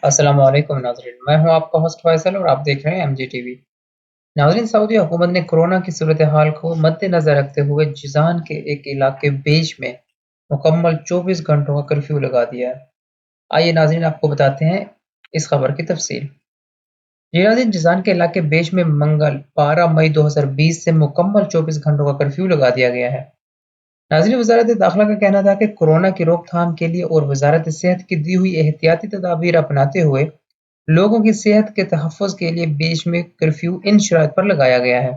السلام علیکم ناظرین، میں ہوں آپ کا ہوسٹ فیصل اور آپ دیکھ رہے ہیں ایم جی ٹی وی۔ ناظرین، سعودی حکومت نے کورونا کی صورتحال کو مد نظر رکھتے ہوئے جیزان کے ایک علاقے بیج میں مکمل 24 گھنٹوں کا کرفیو لگا دیا ہے۔ آئیے ناظرین آپ کو بتاتے ہیں اس خبر کی تفصیل۔ جی ناظرین، جیزان کے علاقے بیج میں منگل 12 مئی 2020 سے مکمل 24 گھنٹوں کا کرفیو لگا دیا گیا ہے۔ ناظرین، وزارت داخلہ کا کہنا تھا کہ کورونا کی روک تھام کے لیے اور وزارت صحت کی دی ہوئی احتیاطی تدابیر اپناتے ہوئے لوگوں کی صحت کے تحفظ کے لیے بیچ میں کرفیو ان شرائط پر لگایا گیا ہے۔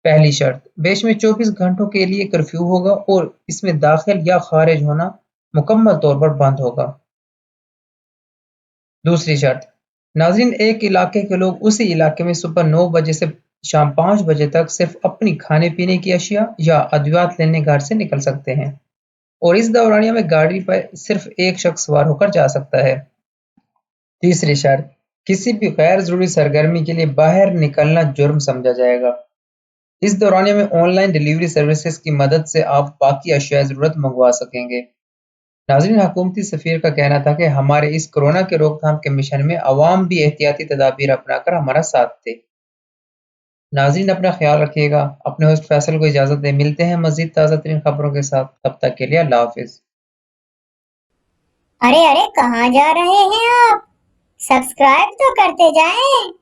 پہلی شرط، بیچ میں 24 گھنٹوں کے لیے کرفیو ہوگا اور اس میں داخل یا خارج ہونا مکمل طور پر بند ہوگا۔ دوسری شرط، ناظرین، ایک علاقے کے لوگ اسی علاقے میں صبح 9 بجے سے شام 5 بجے تک صرف اپنی کھانے پینے کی اشیاء یا ادویات لینے گھر سے نکل سکتے ہیں اور اس دورانیہ میں گاڑی پر صرف ایک شخص سوار ہو کر جا سکتا ہے۔ تیسری شرط، کسی بھی غیر ضروری سرگرمی کے لیے باہر نکلنا جرم سمجھا جائے گا۔ اس دورانیہ میں آن لائن ڈیلیوری سروسز کی مدد سے آپ باقی اشیاء ضرورت منگوا سکیں گے۔ ناظرین، حکومتی سفیر کا کہنا تھا کہ ہمارے اس کورونا کے روک تھام کے مشن میں عوام بھی احتیاطی تدابیر اپنا کر ہمارا ساتھ دے۔ ناظرین، اپنا خیال رکھیے گا۔ اپنے ہوسٹ فیصل کو اجازت دیں، ملتے ہیں مزید تازہ ترین خبروں کے ساتھ، تب تک کے لیے اللہ حافظ۔ ارے کہاں جا رہے ہیں آپ؟ سبسکرائب تو کرتے جائیں۔